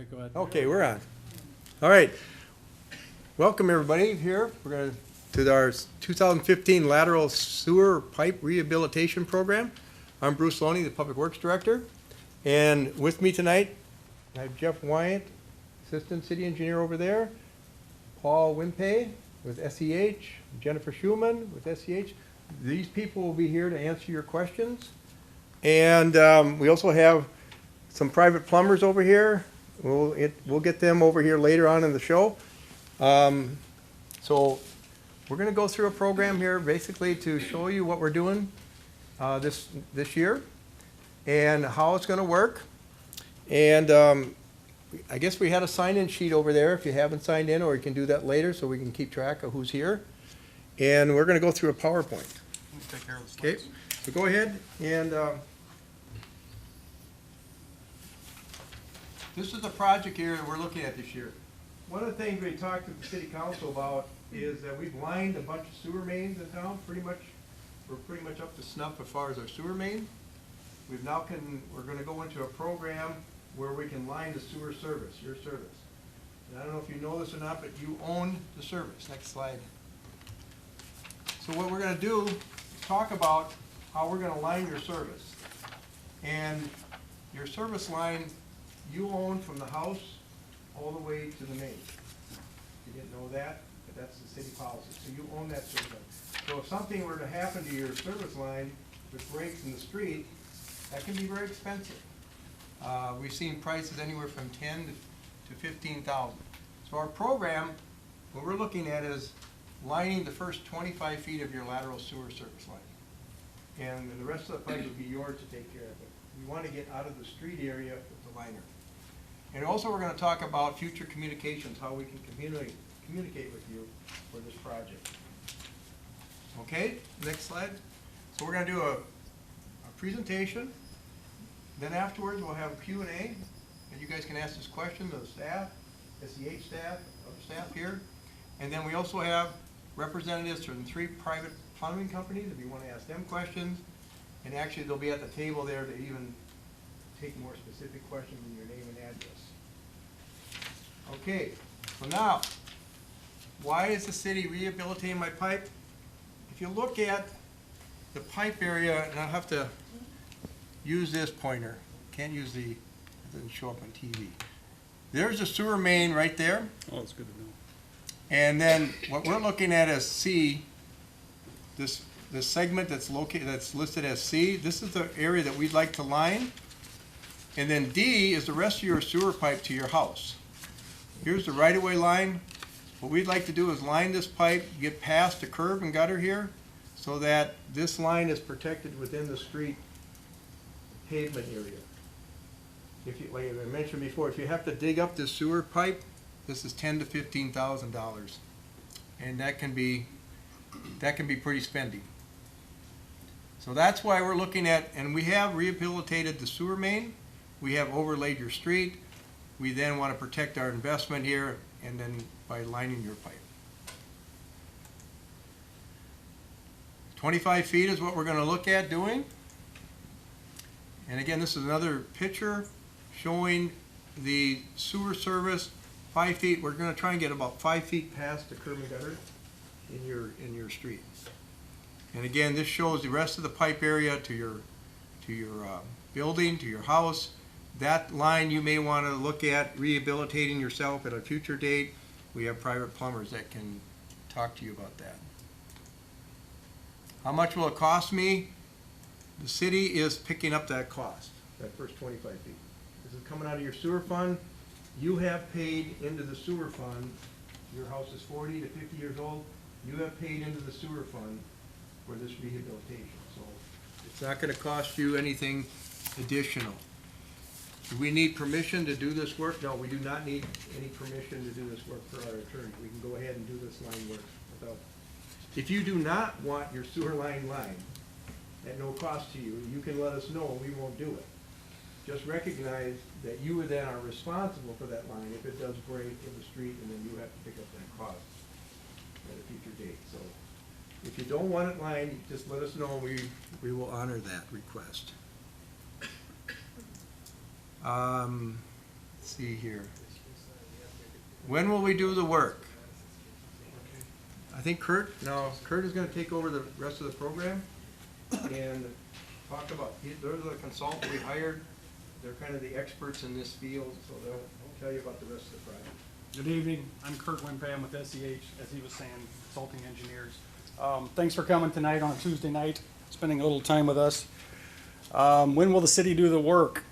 right, go ahead. Okay, we're on. All right. Welcome, everybody, here. We're going to our 2015 Lateral Sewer Pipe Rehabilitation Program. I'm Bruce Loney, the Public Works Director. And with me tonight, I have Jeff Wyatt, Assistant City Engineer over there, Paul Wimpey with SEH, Jennifer Schumann with SEH. These people will be here to answer your questions. And we also have some private plumbers over here. We'll get them over here later on in the show. So we're going to go through a program here basically to show you what we're doing this year and how it's going to work. And I guess we had a sign-in sheet over there if you haven't signed in, or you can do that later so we can keep track of who's here. And we're going to go through a PowerPoint. Let's take care of the slides. Okay, so go ahead and this is the project here that we're looking at this year. One of the things we talked to the city council about is that we've lined a bunch of sewer mains in town. We're pretty much up to snuff as far as our sewer main. We're going to go into a program where we can line the sewer service, your service. And I don't know if you know this or not, but you own the service. Next slide. So what we're going to do is talk about how we're going to line your service. And your service line you own from the house all the way to the main. You didn't know that, but that's the city policy. So you own that service line. So if something were to happen to your service line with breaks in the street, that can be very expensive. We've seen prices anywhere from $10,000 to $15,000. So our program, what we're looking at is lining the first 25 feet of your lateral sewer service line. And then the rest of the pipe would be yours to take care of it. We want to get out of the street area with the liner. And also we're going to talk about future communications, how we can communicate with you for this project. Okay, next slide. So we're going to do a presentation. Then afterwards we'll have a Q&A, and you guys can ask us questions of the staff, SEH staff, other staff here. And then we also have representatives from 3 private plumbing companies if you want to ask them questions. And actually they'll be at the table there to even take more specific questions in your name and address. Okay, so now, why is the city rehabilitating my pipe? If you look at the pipe area, and I'll have to use this pointer. Can't use it doesn't show up on TV. There's a sewer main right there. Oh, it's good to know. And then what we're looking at as C, this segment that's listed as C, this is the area that we'd like to line. And then D is the rest of your sewer pipe to your house. Here's the right-of-way line. What we'd like to do is line this pipe, get past the curb and gutter here, so that this line is protected within the street pavement area. If you, like I mentioned before, if you have to dig up this sewer pipe, this is $10,000 to $15,000, and that can be pretty spendy. So that's why we're looking at, and we have rehabilitated the sewer main. We have overlaid your street. We then want to protect our investment here, and then by lining your pipe. 25 feet is what we're going to look at doing. And again, this is another picture showing the sewer service. 5 feet. We're going to try and get about 5 feet past the curb and gutter in your street. And again, this shows the rest of the pipe area to your building, to your house. That line you may want to look at rehabilitating yourself at a future date. We have private plumbers that can talk to you about that. How much will it cost me? The city is picking up that cost, that first 25 feet. This is coming out of your sewer fund. You have paid into the sewer fund. Your house is 40 to 50 years old. You have paid into the sewer fund for this rehabilitation. So it's not going to cost you anything additional. Do we need permission to do this work? No, we do not need any permission to do this work for our attorney. We can go ahead and do this line work without. If you do not want your sewer line lined at no cost to you, you can let us know and we won't do it. Just recognize that you then are responsible for that line if it does break in the street, and then you have to pick up that cost at a future date. So if you don't want it lined, just let us know and we will honor that request. Let's see here. When will we do the work? I think Kurt is going to take over the rest of the program and talk about, they're the consultant we hired. They're kind of the experts in this field, so they'll tell you about the rest of the project. Good evening. I'm Kurt Wimpam with SEH, as he was saying, consulting engineers. Thanks for coming tonight on a Tuesday night, spending a little time with us. When will the city do the work?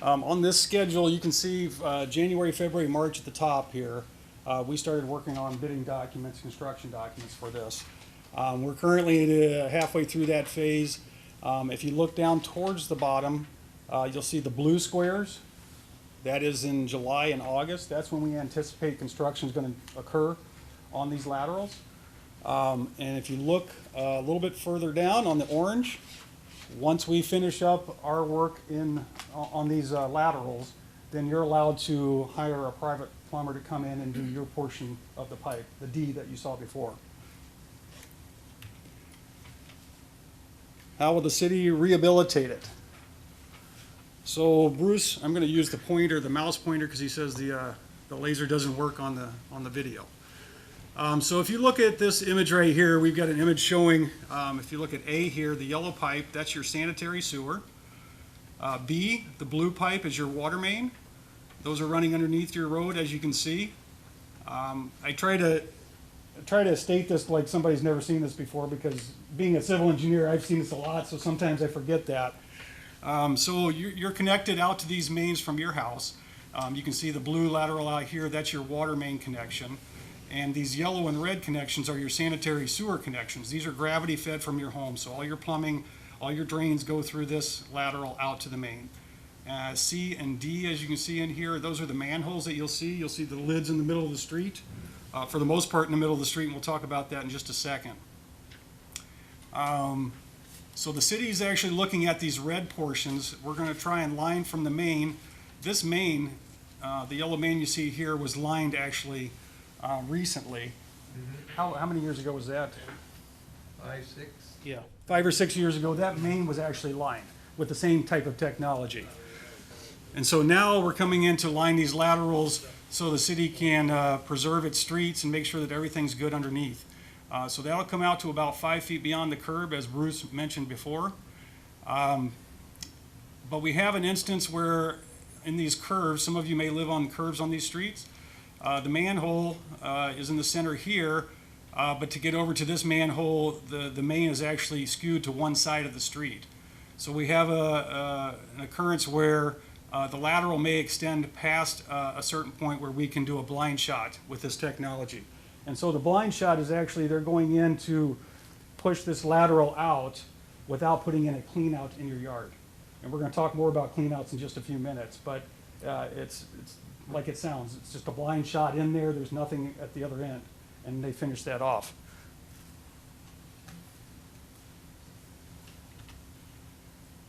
On this schedule, you can see January, February, March at the top here. We started working on bidding documents, construction documents for this. We're currently halfway through that phase. If you look down towards the bottom, you'll see the blue squares. That is in July and August. That's when we anticipate construction is going to occur on these laterals. And if you look a little bit further down on the orange, once we finish up our work on these laterals, then you're allowed to hire a private plumber to come in and do your portion of the pipe, the D that you saw before. How will the city rehabilitate it? So Bruce, I'm going to use the pointer, the mouse pointer, because he says the laser doesn't work on the video. So if you look at this image right here, we've got an image showing, if you look at A here, the yellow pipe, that's your sanitary sewer. B, the blue pipe, is your water main. Those are running underneath your road, as you can see. I try to state this like somebody's never seen this before, because being a civil engineer, I've seen this a lot, so sometimes I forget that. So you're connected out to these mains from your house. You can see the blue lateral out here, that's your water main connection. And these yellow and red connections are your sanitary sewer connections. These are gravity fed from your home, so all your plumbing, all your drains go through this lateral out to the main. C and D, as you can see in here, those are the manholes that you'll see. You'll see the lids in the middle of the street, for the most part in the middle of the street, and we'll talk about that in just a second. So the city is actually looking at these red portions. We're going to try and line from the main. This main, the yellow main you see here, was lined actually recently. How many years ago was that? 5, 6. Yeah, 5 or 6 years ago, that main was actually lined with the same type of technology. And so now we're coming in to line these laterals so the city can preserve its streets and make sure that everything's good underneath. So that'll come out to about 5 feet beyond the curb, as Bruce mentioned before. But we have an instance where in these curves, some of you may live on curves on these streets. The manhole is in the center here, but to get over to this manhole, the main is actually skewed to one side of the street. So we have an occurrence where the lateral may extend past a certain point where we can do a blind shot with this technology. And so the blind shot is actually, they're going in to push this lateral out without putting in a clean out in your yard. And we're going to talk more about clean outs in just a few minutes, but it's like it sounds. It's just a blind shot in there. There's nothing at the other end, and they finish that off.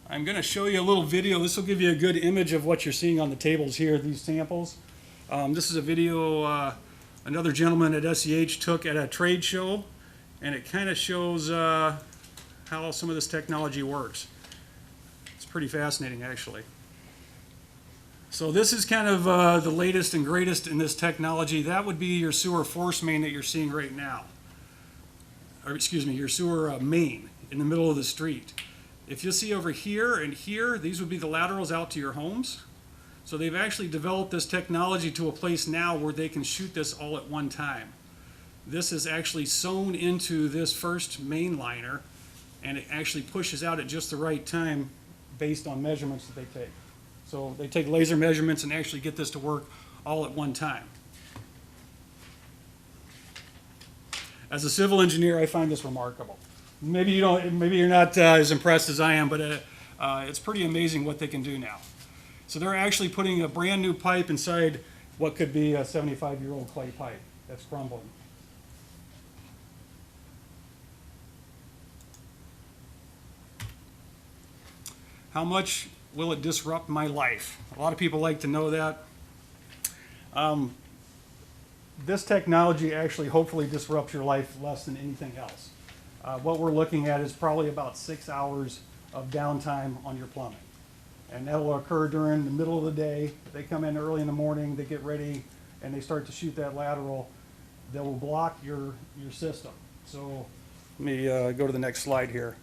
I'm going to show you a little video. This will give you a good image of what you're seeing on the tables here, these samples. This is a video another gentleman at SEH took at a trade show, and it kind of shows how some of this technology works. It's pretty fascinating, actually. So this is kind of the latest and greatest in this technology. That would be your sewer force main that you're seeing right now. Or excuse me, your sewer main in the middle of the street. If you'll see over here and here, these would be the laterals out to your homes. So they've actually developed this technology to a place now where they can shoot this all at one time. This is actually sewn into this first main liner, and it actually pushes out at just the right time based on measurements that they take. So they take laser measurements and actually get this to work all at one time. As a civil engineer, I find this remarkable. Maybe you don't. Maybe you're not as impressed as I am, but it's pretty amazing what they can do now. So they're actually putting a brand new pipe inside what could be a 75-year-old clay pipe that's crumbling. How much will it disrupt my life? A lot of people like to know that. This technology actually hopefully disrupts your life less than anything else. What we're looking at is probably about 6 hours of downtime on your plumbing. And that will occur during the middle of the day. They come in early in the morning, they get ready, and they start to shoot that lateral that will block your system. So let me go to the next slide here.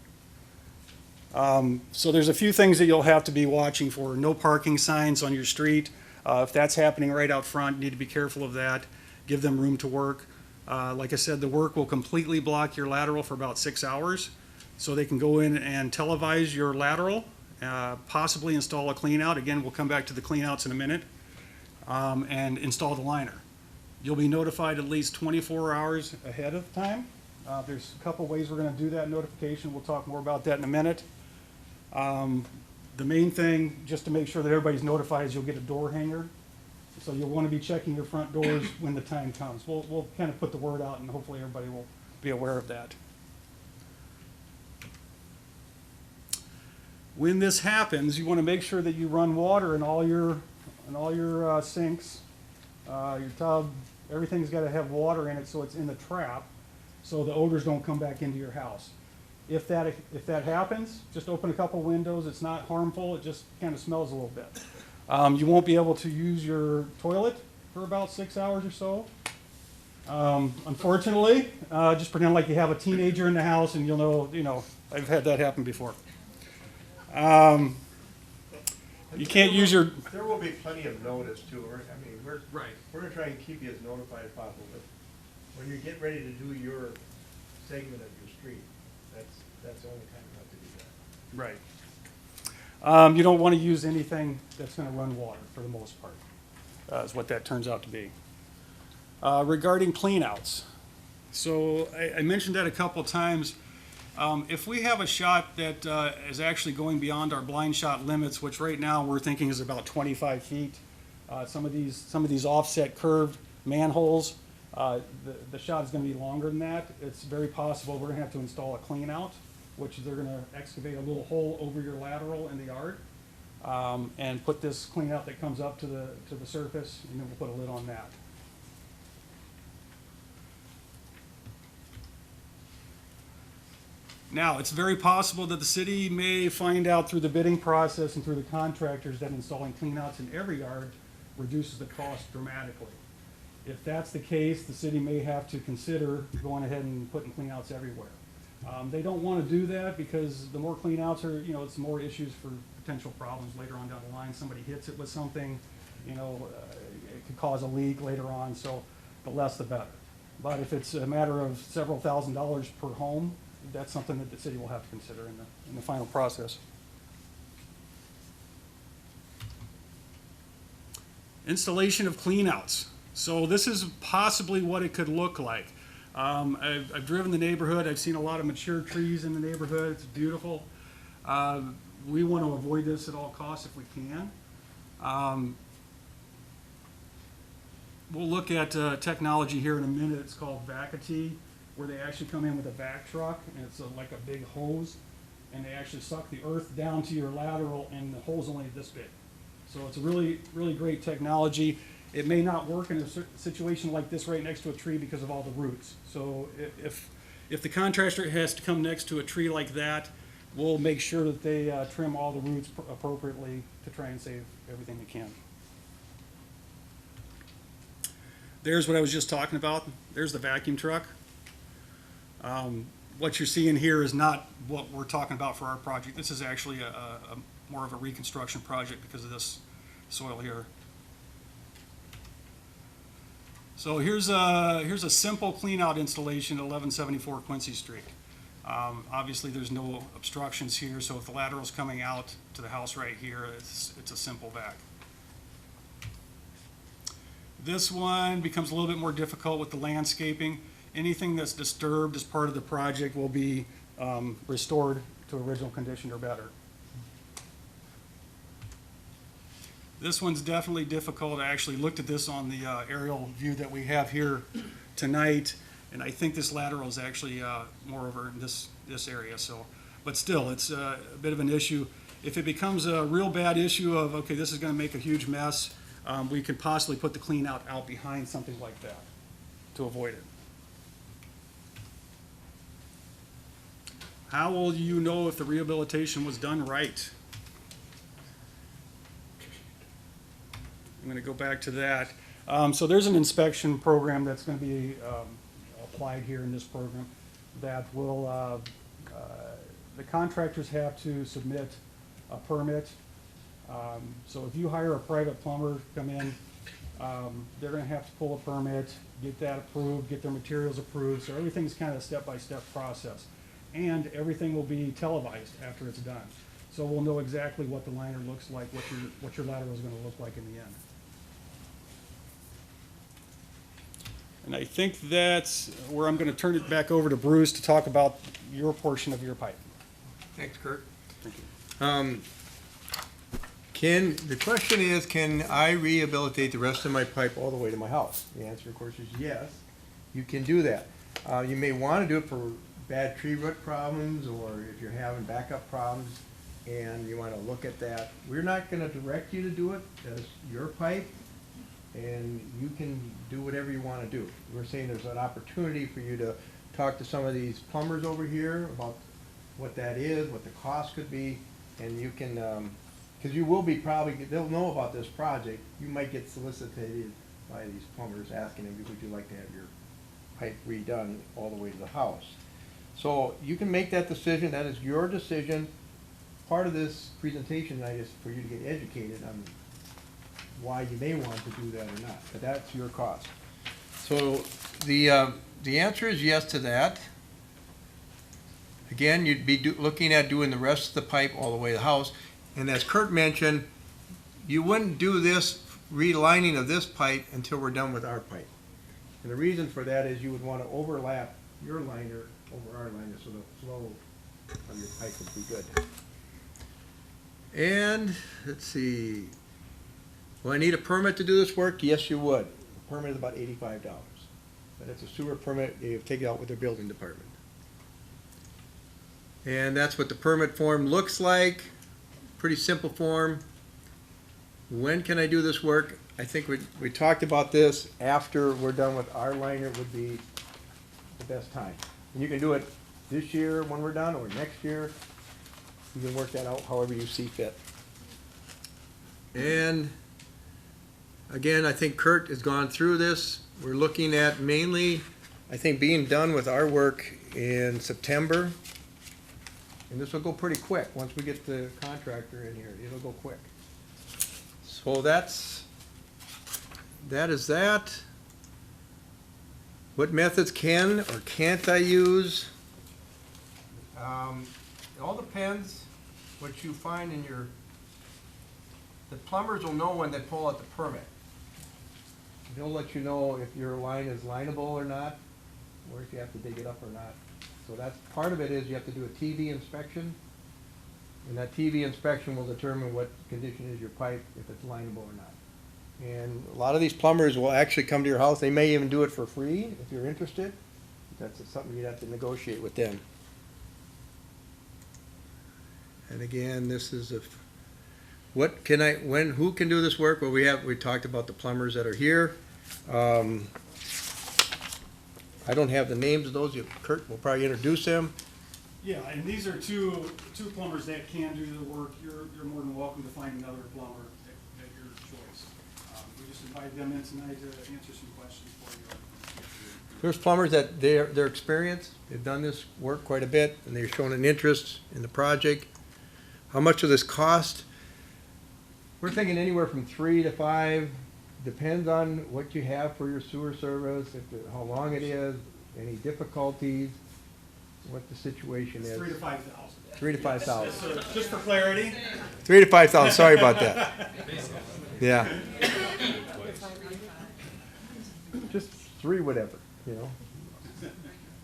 So there's a few things that you'll have to be watching for. No parking signs on your street. If that's happening right out front, you need to be careful of that. Give them room to work. Like I said, the work will completely block your lateral for about 6 hours. So they can go in and televise your lateral, possibly install a clean out. Again, we'll come back to the clean outs in a minute, and install the liner. You'll be notified at least 24 hours ahead of time. There's a couple ways we're going to do that notification. We'll talk more about that in a minute. The main thing, just to make sure that everybody's notified, is you'll get a door hanger. So you'll want to be checking your front doors when the time comes. We'll kind of put the word out, and hopefully everybody will be aware of that. When this happens, you want to make sure that you run water in all your sinks, your tub. Everything's got to have water in it, so it's in the trap, so the odors don't come back into your house. If that happens, just open a couple windows. It's not harmful. It just kind of smells a little bit. You won't be able to use your toilet for about 6 hours or so. Unfortunately, just pretend like you have a teenager in the house, and you'll know, I've had that happen before. You can't use your... There will be plenty of notice too. We're Right. We're gonna try and keep you as notified as possible, but when you get ready to do your segment of your street, that's the only time you have to do that. Right. You don't want to use anything that's going to run water for the most part, is what that turns out to be. Regarding cleanouts, so I mentioned that a couple times. If we have a shot that is actually going beyond our blind shot limits, which right now we're thinking is about 25 feet, some of these offset curved manholes, the shot is going to be longer than that. It's very possible we're going to have to install a clean out, which they're going to excavate a little hole over your lateral in the yard, and put this clean out that comes up to the surface, and then we'll put a lid on that. Now, it's very possible that the city may find out through the bidding process and through the contractors that installing cleanouts in every yard reduces the cost dramatically. If that's the case, the city may have to consider going ahead and putting cleanouts everywhere. They don't want to do that because the more cleanouts are, it's more issues for potential problems later on down the line. Somebody hits it with something, it could cause a leak later on, so the less the better. But if it's a matter of several $1,000s per home, that's something that the city will have to consider in the final process. Installation of cleanouts. So this is possibly what it could look like. I've driven the neighborhood. I've seen a lot of mature trees in the neighborhood. It's beautiful. We want to avoid this at all costs if we can. We'll look at technology here in a minute. It's called Vacati, where they actually come in with a vac truck, and it's like a big hose, and they actually suck the earth down to your lateral, and the hole's only this big. So it's a really, really great technology. It may not work in a situation like this right next to a tree because of all the roots. So if the contractor has to come next to a tree like that, we'll make sure that they trim all the roots appropriately to try and save everything they can. There's what I was just talking about. There's the vacuum truck. What you're seeing here is not what we're talking about for our project. This is actually a more of a reconstruction project because of this soil here. So here's a simple clean out installation at 1174 Quincy Street. Obviously there's no obstructions here, so if the lateral's coming out to the house right here, it's a simple vac. This one becomes a little bit more difficult with the landscaping. Anything that's disturbed as part of the project will be restored to original condition or better. This one's definitely difficult. I actually looked at this on the aerial view that we have here tonight, and I think this lateral is actually more over in this area. So, but still, it's a bit of an issue. If it becomes a real bad issue of, okay, this is going to make a huge mess, we could possibly put the clean out behind something like that to avoid it. How will you know if the rehabilitation was done right? I'm gonna go back to that. So there's an inspection program that's gonna be applied here in this program that will, the contractors have to submit a permit. So if you hire a private plumber to come in, they're gonna have to pull a permit, get that approved, get their materials approved, so everything's kind of a step-by-step process. And everything will be televised after it's done. So we'll know exactly what the liner looks like, what your lateral is gonna look like in the end. And I think that's where I'm gonna turn it back over to Bruce to talk about your portion of your pipe. Thanks, Kurt. Thank you. The question is, can I rehabilitate the rest of my pipe all the way to my house? The answer, of course, is yes, you can do that. You may want to do it for bad tree root problems, or if you're having backup problems and you want to look at that. We're not going to direct you to do it. That's your pipe, and you can do whatever you want to do. We're saying there's an opportunity for you to talk to some of these plumbers over here about what that is, what the cost could be, and you can, because you will be probably, they'll know about this project. You might get solicited by these plumbers asking them, would you like to have your pipe redone all the way to the house? So you can make that decision. That is your decision. Part of this presentation tonight is for you to get educated on why you may want to do that or not, but that's your cost. So the answer is yes to that. Again, you'd be looking at doing the rest of the pipe all the way to the house. And as Kurt mentioned, you wouldn't do this relining of this pipe until we're done with our pipe. And the reason for that is you would want to overlap your liner over our liner so the flow of your pipe would be good. And let's see, will I need a permit to do this work? Yes, you would. The permit is about $85. But it's a sewer permit, you take it out with the building department. And that's what the permit form looks like. Pretty simple form. When can I do this work? I think we talked about this. After we're done with our liner would be the best time. And you can do it this year when we're done, or next year. You can work that out however you see fit. And again, I think Kurt has gone through this. We're looking at mainly, I think, being done with our work in September. And this will go pretty quick. Once we get the contractor in here, it'll go quick. So that is that. What methods can or can't I use? It all depends what you find in your, the plumbers will know when they pull out the permit. They'll let you know if your line is lineable or not, or if you have to dig it up or not. So that's part of it, is you have to do a TV inspection, and that TV inspection will determine what condition is your pipe, if it's lineable or not. And a lot of these plumbers will actually come to your house. They may even do it for free if you're interested. That's something you'd have to negotiate with them. And again, this is what can I, when, who can do this work? Well, we talked about the plumbers that are here. I don't have the names of those. Kurt will probably introduce them. Yeah, and these are two plumbers that can do the work. You're more than welcome to find another plumber at your choice. We just invited them in tonight to answer some questions for you. There's plumbers that they're experienced. They've done this work quite a bit, and they've shown an interest in the project. How much will this cost? We're thinking anywhere from 3 to 5. Depends on what you have for your sewer service, how long it is, any difficulties, what the situation is. 3 to 5,000. 3 to 5,000. So just for clarity. 3 to 5,000. Sorry about that. Yeah. Just 3, whatever, you know.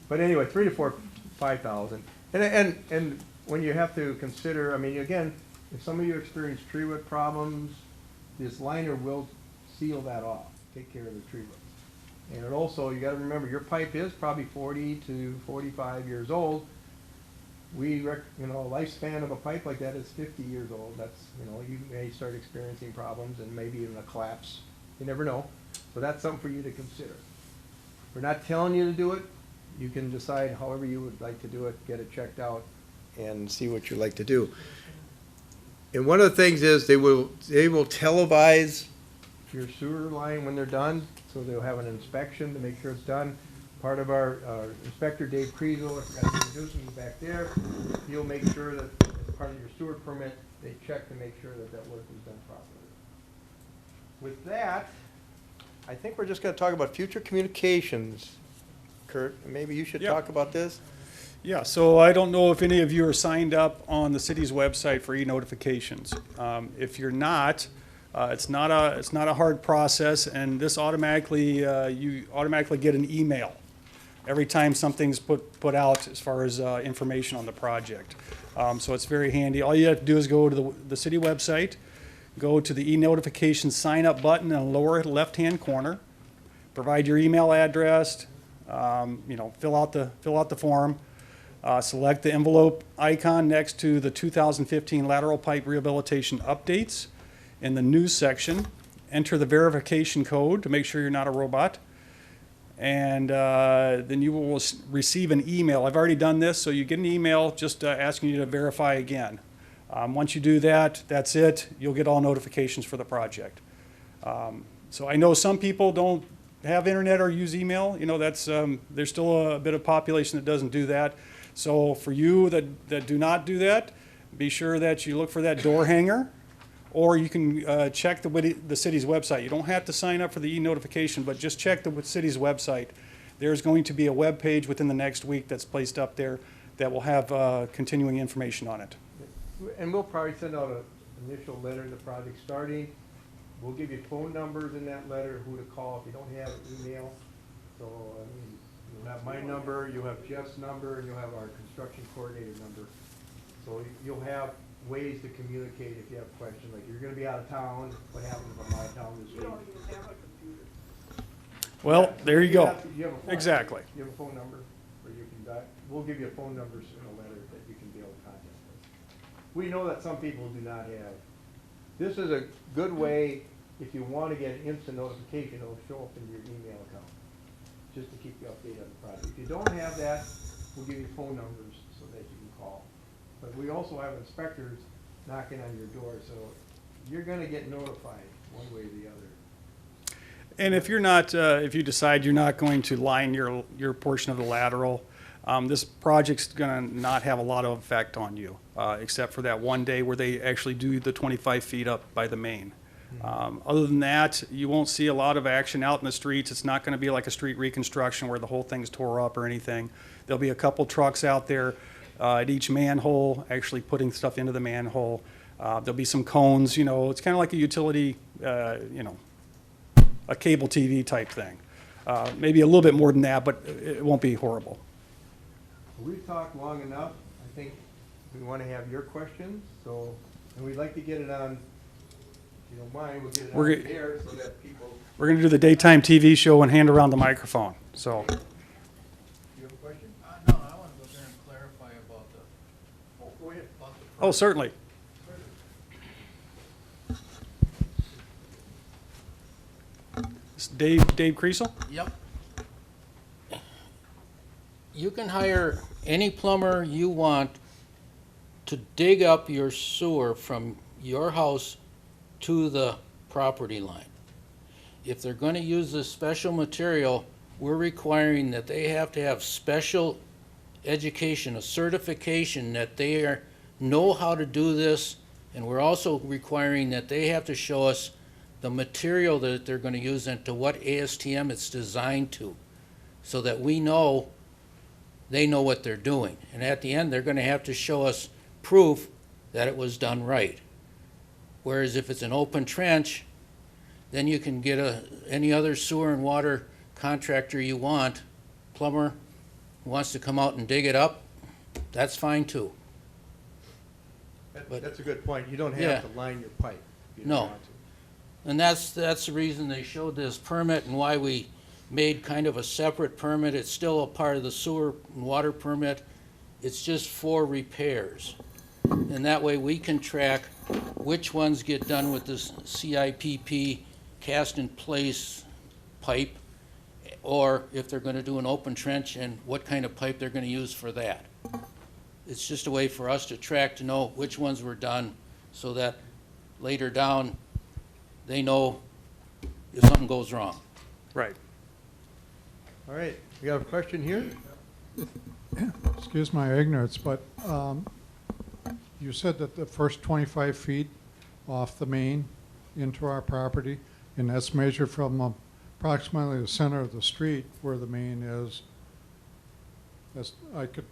But anyway, 3 to 5,000. And when you have to consider, I mean, again, if some of you experience tree root problems, this liner will seal that off, take care of the tree roots. And it also, you gotta remember, your pipe is probably 40 to 45 years old. A lifespan of a pipe like that is 50 years old. That's, you may start experiencing problems and maybe even a collapse. You never know. So that's something for you to consider. We're not telling you to do it. You can decide however you would like to do it, get it checked out, and see what you like to do. And one of the things is they will televise your sewer line when they're done, so they'll have an inspection to make sure it's done. Part of our inspector, Dave Kriesel, I forgot to introduce him back there, he'll make sure that as part of your sewer permit, they check to make sure that that work is done properly. With that, I think we're just gonna talk about future communications. Kurt, maybe you should Yeah. talk about this? Yeah, so I don't know if any of you are signed up on the city's website for e-notifications. If you're not, it's not a hard process, and this automatically, you automatically get an email every time something's put out as far as information on the project. So it's very handy. All you have to do is go to the city website, go to the e-notification sign up button in the lower left-hand corner, provide your email address, fill out the form, select the envelope icon next to the 2015 Lateral Pipe Rehabilitation Updates in the news section, enter the verification code to make sure you're not a robot, and then you will receive an email. I've already done this, so you get an email just asking you to verify again. Once you do that, that's it. You'll get all notifications for the project. So I know some people don't have internet or use email. There's still a bit of population that doesn't do that. So for you that do not do that, be sure that you look for that door hanger, or you can check the city's website. You don't have to sign up for the e-notification, but just check the city's website. There's going to be a web page within the next week that's placed up there that will have continuing information on it. And we'll probably send out an initial letter to the project starting. We'll give you phone numbers in that letter, who to call if you don't have an email. So, you'll have my number, you'll have Jeff's number, and you'll have our construction coordinator number. So you'll have ways to communicate if you have questions, like you're gonna be out of town, what happens if I'm out of town this week? You don't even have a computer. Well, there you go. You have a phone. Exactly. You have a phone number where you can dial, we'll give you a phone number in a letter that you can be able to contact us. We know that some people do not have. This is a good way, if you want to get an instant notification, it'll show up in your email account, just to keep you updated on the project. If you don't have that, we'll give you phone numbers so that you can call. But we also have inspectors knocking on your door, so you're gonna get notified one way or the other. And if you're not, if you decide you're not going to line your portion of the lateral, this project's gonna not have a lot of effect on you, except for that one day where they actually do the 25 feet up by the main. Other than that, you won't see a lot of action out in the streets. It's not gonna be like a street reconstruction where the whole thing's tore up or anything. There'll be a couple trucks out there at each manhole, actually putting stuff into the manhole. There'll be some cones, it's kind of like a utility, a cable TV type thing. Maybe a little bit more than that, but it won't be horrible. We've talked long enough. I think we want to have your questions, so, and we'd like to get it on, if you don't mind, we'll get it on the air so that people. We're going to do the daytime TV show and hand around the microphone, so. You have a question? No, I want to go there and clarify about the. Oh, go ahead. Oh, certainly. It's Dave Kriesel? Yep. You can hire any plumber you want to dig up your sewer from your house to the property line. If they're going to use this special material, we're requiring that they have to have special education, a certification that they know how to do this, and we're also requiring that they have to show us the material that they're going to use and to what ASTM it's designed to, so that we know they know what they're doing. And at the end, they're going to have to show us proof that it was done right. Whereas if it's an open trench, then you can get any other sewer and water contractor you want, plumber who wants to come out and dig it up, that's fine too. That's a good point. You don't Yeah. have to line your pipe. if you No. don't want to. And that's the reason they showed this permit and why we made kind of a separate permit. It's still a part of the sewer and water permit. It's just for repairs. And that way we can track which ones get done with this CIPP cast in place pipe, or if they're gonna do an open trench and what kind of pipe they're gonna use for that. It's just a way for us to track to know which ones were done so that later down, they know if something goes wrong. Right. All right, we have a question here? Excuse my ignorance, but you said that the first 25 feet off the main into our property, and that's measured from approximately the center of the street where the main is. I could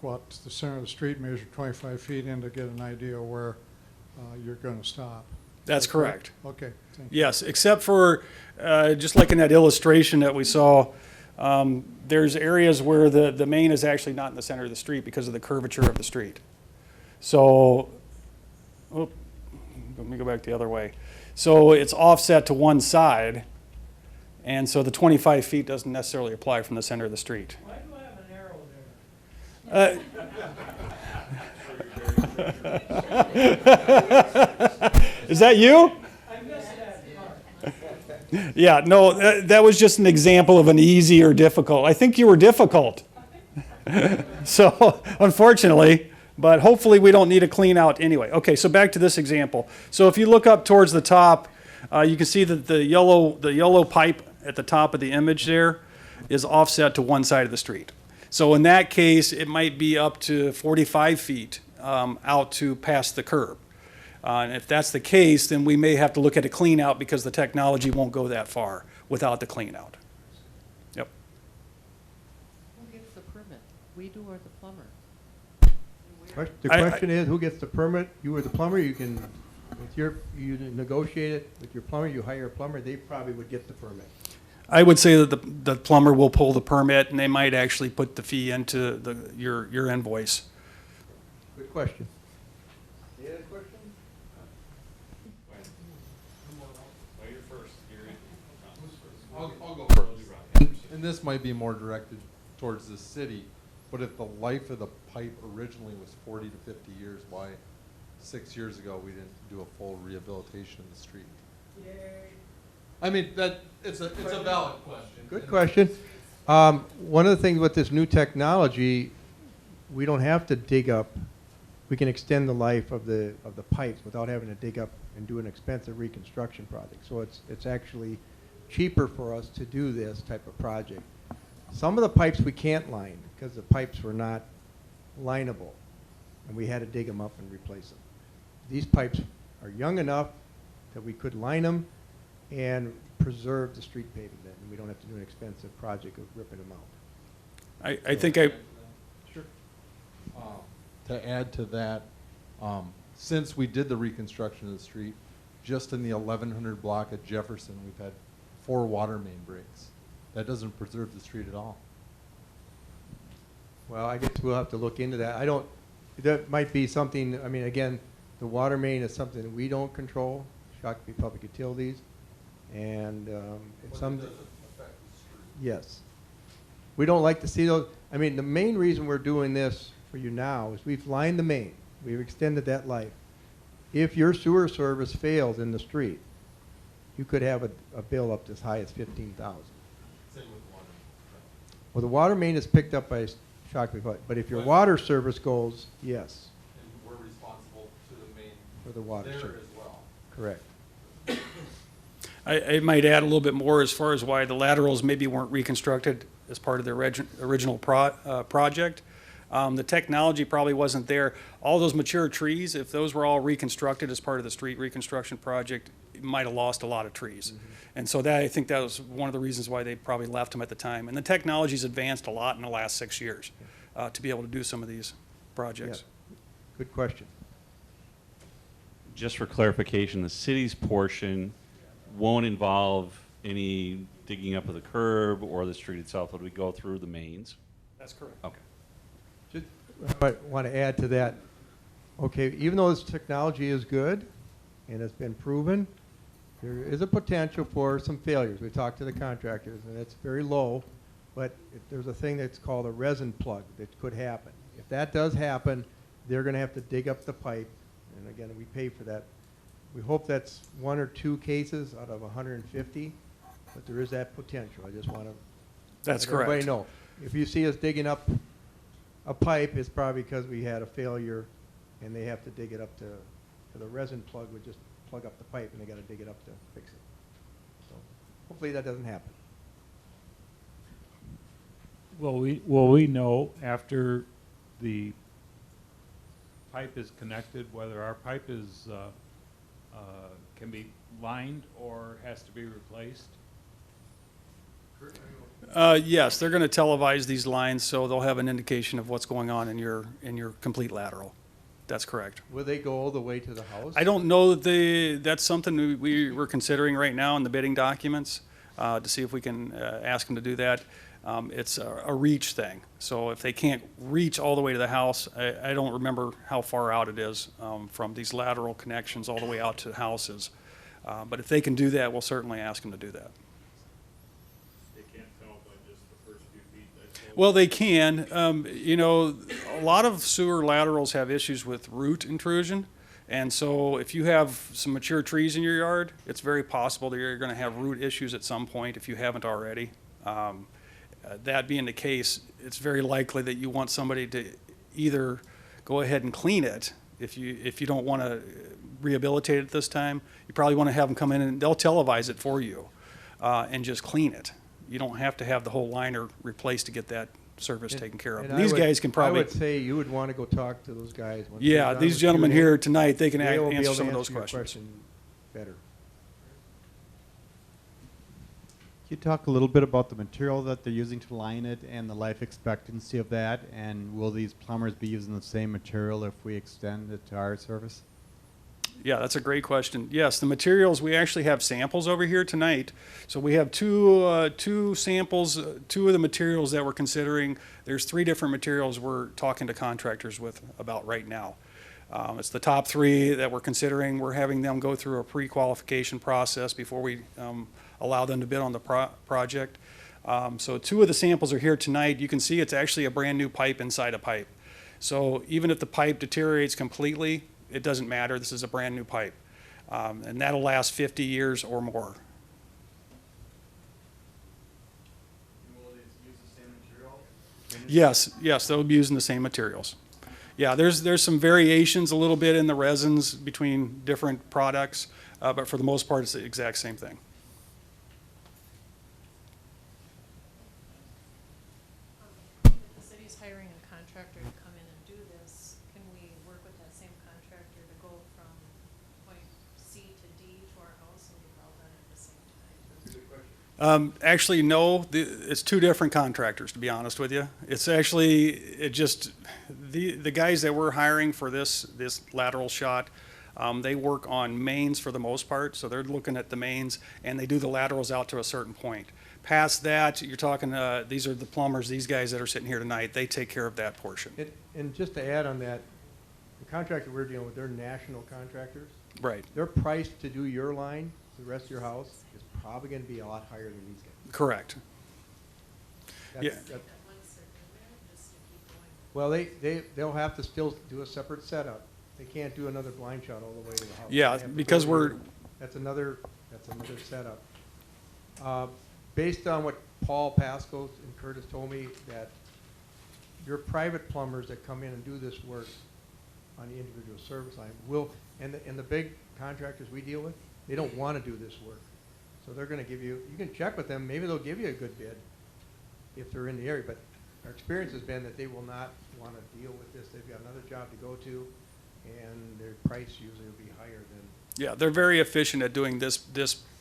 go out to the center of the street, measure 25 feet in to get an idea of where you're going to stop. That's correct. Okay, thank you. Yes, except for, just like in that illustration that we saw, there's areas where the main is actually not in the center of the street because of the curvature of the street. So, let me go back the other way. So it's offset to one side, and so the 25 feet doesn't necessarily apply from the center of the street. Why do I have an arrow there? Is that you? I missed that part. Yeah, no, that was just an example of an easy or difficult. I think you were difficult. So, unfortunately, but hopefully we don't need a clean out anyway. Okay, so back to this example. So if you look up towards the top, you can see that the yellow pipe at the top of the image there is offset to one side of the street. So in that case, it might be up to 45 feet out to past the curb. And if that's the case, then we may have to look at a clean out because the technology won't go that far without the clean out. Yep. Who gets the permit? We do or the plumber? The question is, who gets the permit? You or the plumber? You can, you negotiate it with your plumber, you hire a plumber, they probably would get the permit. I would say that the plumber will pull the permit and they might actually put the fee into your invoice. Good question. Any other questions? I'll go first. And this might be more directed towards the city, but if the life of the pipe originally was 40 to 50 years, why 6 years ago we didn't do a full rehabilitation of the street? Yay. I mean, it's a valid question. Good question. One of the things with this new technology, we don't have to dig up. We can extend the life of the pipes without having to dig up and do an expensive reconstruction project. So it's actually cheaper for us to do this type of project. Some of the pipes we can't line because the pipes were not lineable, and we had to dig them up and replace them. These pipes are young enough that we could line them and preserve the street paving, and we don't have to do an expensive project of ripping them out. I think I, Sure. To add to that, since we did the reconstruction of the street, just in the 1100 block at Jefferson, we've had 4 water main breaks. That doesn't preserve the street at all. Well, I guess we'll have to look into that. That might be something, I mean, again, the water main is something that we don't control, Shakopee Public Utilities, and it's something. Yes. We don't like to see those. I mean, the main reason we're doing this for you now is we've lined the main. We've extended that life. If your sewer service fails in the street, you could have a bill up to as high as $15,000. Same with water. Well, the water main is picked up by Shakopee Public, but if your water service goes, yes, And we're responsible to the main for the water there service. as well. Correct. I might add a little bit more as far as why the laterals maybe weren't reconstructed as part of the original project. The technology probably wasn't there. All those mature trees, if those were all reconstructed as part of the street reconstruction project, it might have lost a lot of trees. And so I think that was one of the reasons why they probably left them at the time. And the technology's advanced a lot in the last 6 years to be able to do some of these projects. Yeah. Good question. Just for clarification, the city's portion won't involve any digging up of the curb or the street itself. Would we go through the mains? That's correct. Okay. Just, I want to add to that. Okay, even though this technology is good and it's been proven, there is a potential for some failures. We talked to the contractors, and it's very low, but there's a thing that's called a resin plug that could happen. If that does happen, they're going to have to dig up the pipe, and again, we pay for that. We hope that's 1 or 2 cases out of 150, but there is that potential. I just want to That's let everybody correct. know. If you see us digging up a pipe, it's probably because we had a failure, and they have to dig it up to the resin plug would just plug up the pipe, and they got to dig it up to fix it. So hopefully that doesn't happen. Will we know after the pipe is connected whether our pipe is, can be lined or has to be replaced? Yes, they're going to televise these lines, so they'll have an indication of what's going on in your complete lateral. That's correct. Will they go all the way to the house? I don't know that that's something we're considering right now in the bidding documents, to see if we can ask them to do that. It's a reach thing. So if they can't reach all the way to the house, I don't remember how far out it is from these lateral connections all the way out to houses. But if they can do that, we'll certainly ask them to do that. They can't tell by just the first few feet, I suppose. Well, they can. You know, a lot of sewer laterals have issues with root intrusion. And so if you have some mature trees in your yard, it's very possible that you're going to have root issues at some point if you haven't already. That being the case, it's very likely that you want somebody to either go ahead and clean it. If you don't want to rehabilitate it this time, you probably want to have them come in and they'll televise it for you and just clean it. You don't have to have the whole liner replaced to get that service taken care of. And These guys can probably. I would say you would want to go talk to those guys. once Yeah, they're done these with gentlemen Q&A. here tonight, they can They will be answer able to some of those answer your questions. question better. Can you talk a little bit about the material that they're using to line it and the life expectancy of that? And will these plumbers be using the same material if we extend it to our service? Yeah, that's a great question. Yes, the materials, we actually have samples over here tonight. So we have two samples, two of the materials that we're considering. There's 3 different materials we're talking to contractors with about right now. It's the top 3 that we're considering. We're having them go through a pre-qualification process before we allow them to bid on the project. So 2 of the samples are here tonight. You can see it's actually a brand new pipe inside a pipe. So even if the pipe deteriorates completely, it doesn't matter. This is a brand new pipe. And that'll last 50 years or more. Will they use the same material? Yes, they'll be using the same materials. Yeah, there's some variations a little bit in the resins between different products, but for the most part, it's the exact same thing. If the city's hiring a contractor to come in and do this, can we work with that same contractor to go from point C to D to our house and get it all done at the same time? Actually, no, it's 2 different contractors, to be honest with you. It's actually, the guys that we're hiring for this lateral shot, they work on mains for the most part, so they're looking at the mains, and they do the laterals out to a certain point. Past that, you're talking, these are the plumbers, these guys that are sitting here tonight, they take care of that portion. And just to add on that, the contractor we're dealing with, they're national contractors. Right, Their price to do your line, the rest of your house, is probably going to be a lot higher than these guys. correct. That's- Yeah. that- That once they're in there, just to keep going. Well, they'll have to still do a separate setup. They can't do another blind shot all the way to the house. Yeah, They have to because go we're, here. That's another setup. Based on what Paul Pasco and Curtis told me, that your private plumbers that come in and do this work on the individual service line will, and the big contractors we deal with, they don't want to do this work. So they're going to give you can check with them, maybe they'll give you a good bid if they're in the area, but our experience has been that they will not want to deal with this. They've got another job to go to, and their price usually will be higher than. yeah, they're very efficient at doing this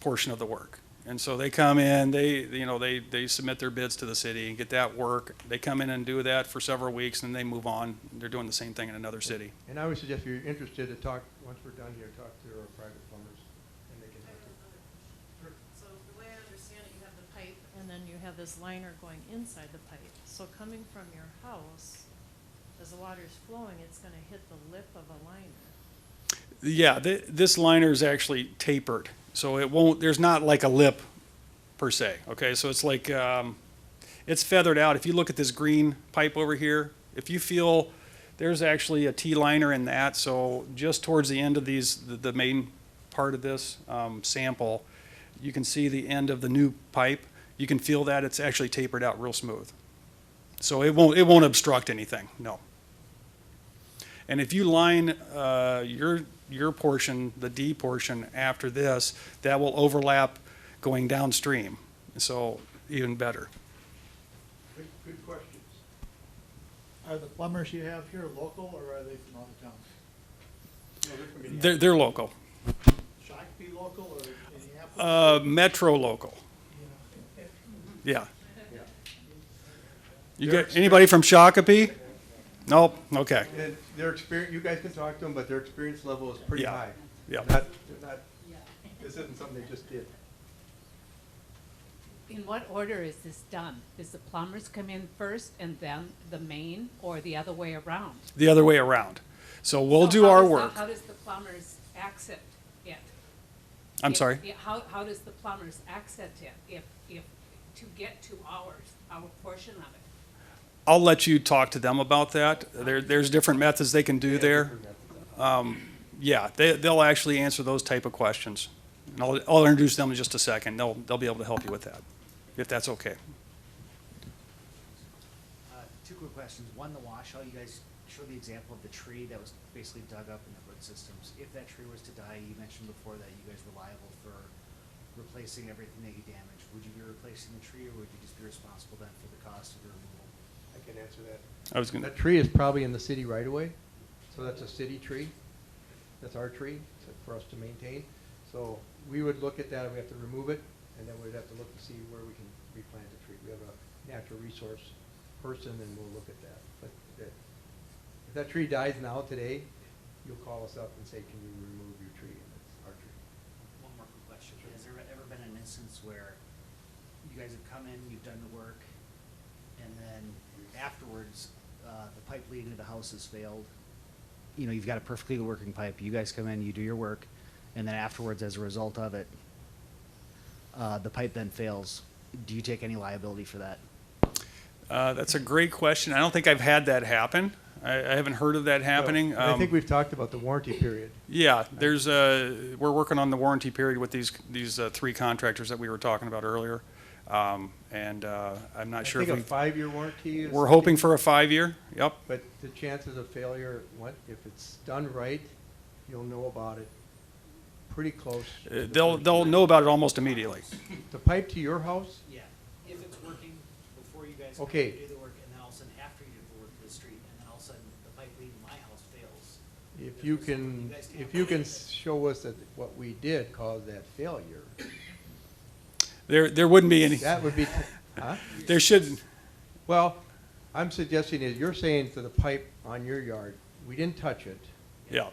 portion of the work. And so they come in, they submit their bids to the city and get that work. They come in and do that for several weeks, and they move on. They're doing the same thing in another city. And I would suggest if you're interested to talk, once we're done here, talk to our private plumbers, and they can I help have you. another question. So the way I understand it, you have the pipe, and then you have this liner going inside the pipe. So coming from your house, as the water's flowing, it's gonna hit the lip of a liner. Yeah, this liner is actually tapered, so it won't. There's not like a lip per se. Okay, so it's like it's feathered out. If you look at this green pipe over here, if you feel there's actually a T-liner in that, so just towards the end of the main part of this sample, you can see the end of the new pipe. You can feel that it's actually tapered out real smooth. So it won't obstruct anything, no. And if you line your portion, the D portion after this, that will overlap going downstream. So even better. Good questions. Are the plumbers you have here local, or are they from out of town? No, they're from Minneapolis. They're local. Shakopee local or Minneapolis? Metro local. Yeah. Yeah. You got anybody from Shakopee? Nope. Okay. And their experience, you guys can talk to them, but their experience level is pretty Yeah. high. Yeah. They're not, this isn't something they just did. In what order is this done? Does the plumbers come in first and then the main, or the other way around? The other way around. So we'll So do how our does the- work. How does the plumbers access it? I'm sorry. How does the plumbers access it if, to get to our portion of it? I'll let you talk to them about that. There's different methods they can do there. Yeah, they'll actually answer those type of questions. And I'll introduce them in just a second. They'll be able to help you with that, if that's okay. Two quick questions. One, the washout, you guys showed the example of the tree that was basically dug up in the root systems. If that tree was to die, you mentioned before that you guys were liable for replacing everything that you damaged. Would you be replacing the tree, or would you just be responsible then for the cost of the removal? I can answer that. I was gonna. That tree is probably in the city right away, so that's a city tree. That's our tree for us to maintain. So we would look at that, and we have to remove it, and then we'd have to look to see where we can replant the tree. We have a natural resource person, and we'll look at that. But if that tree dies now today, you'll call us up and say, can you remove your tree? And it's our tree. One more quick question. Has there ever been an instance where you guys have come in, you've done the work, and then afterwards, the pipe leading to the house has failed? You know, you've got a perfectly working pipe, you guys come in, you do your work, and then afterwards, as a result of it, the pipe then fails. Do you take any liability for that? That's a great question. I don't think I've had that happen. I haven't heard of that happening. I think we've talked about the warranty period. Yeah, we're working on the warranty period with these three contractors that we were talking about earlier. I'm not sure I if think a 5-year warranty is. we're hoping for a 5-year. Yep. But the chances of failure, if it's done right, you'll know about it pretty close. to the They'll first- know about it almost immediately. The pipe to your house? Yeah, if it's working before you guys Okay. do the work, and then all of a sudden after you do the work to the street, and then all of a sudden the pipe leading to my house fails. If you can, show us that what we did caused that failure, There wouldn't be any. that would be, huh? There should. Well, I'm suggesting is, you're saying to the pipe on your yard, we didn't touch it. Yeah.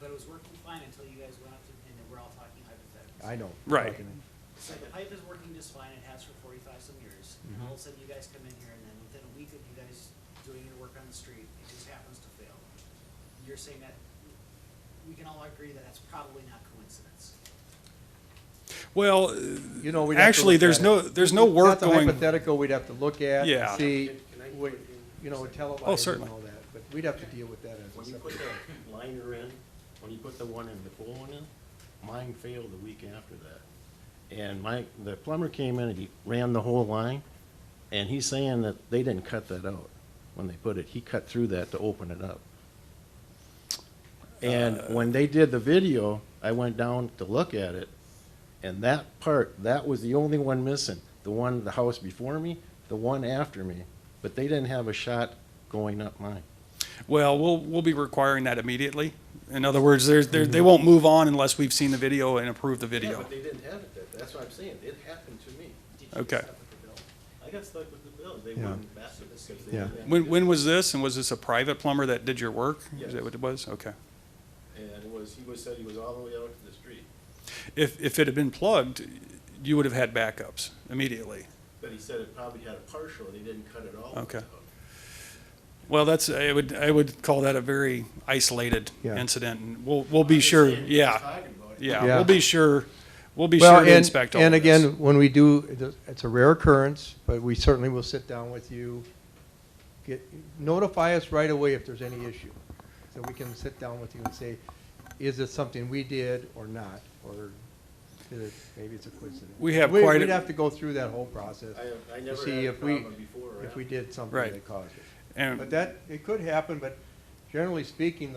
But it was working fine until you guys went up to, and we're all talking hypotheticals. I know. Right. So the pipe is working just fine, it has for 45 some years, and all of a sudden you guys come in here, and then within a week of you guys doing your work on the street, it just happens to fail. You're saying that, we can all agree that that's probably not coincidence. Well, You know, we'd have to actually, look there's at it. there's no work That's a going. hypothetical we'd have to look at Yeah. and see, televised and certainly. all that, but we'd have to deal with that as When a you put separate. the liner in, when you put the one in, the full one in, mine failed the week after that. And the plumber came in and he ran the whole line, and he's saying that they didn't cut that out when they put it. He cut through that to open it up. And when they did the video, I went down to look at it, and that part, that was the only one missing. The house before me, the one after me, but they didn't have a shot going up mine. Well, we'll be requiring that immediately. In other words, they won't move on unless we've seen the video and approved the Yeah, video. but they didn't have it there. That's what I'm saying. It happened to me. Okay. I got stuck with the bill. They Yeah. wouldn't pass it because they Yeah. didn't have When was this? And was this a private plumber that did your work? Yes. Is that what it was? Okay. And he said he was all the way out to the street. If it had been plugged, you would have had backups immediately. But he said it probably had a partial, and he didn't cut it all Okay. out. Well, I would call that a very isolated Yeah. incident, and we'll be sure. Saying, he was Yeah. talking about it. Yeah. Yeah. We'll be sure. We'll be Well, sure to inspect all and of this. again, when we do, it's a rare occurrence, but we certainly will sit down with you. Notify us right away if there's any issue. So we can sit down with you and say, is it something we did or not? Or maybe it's a coincidence. We have quite a- We'd have to go through that whole process I to never see had a if we, problem before or if we after. did something Right. that caused it. And- But it could happen, but generally speaking,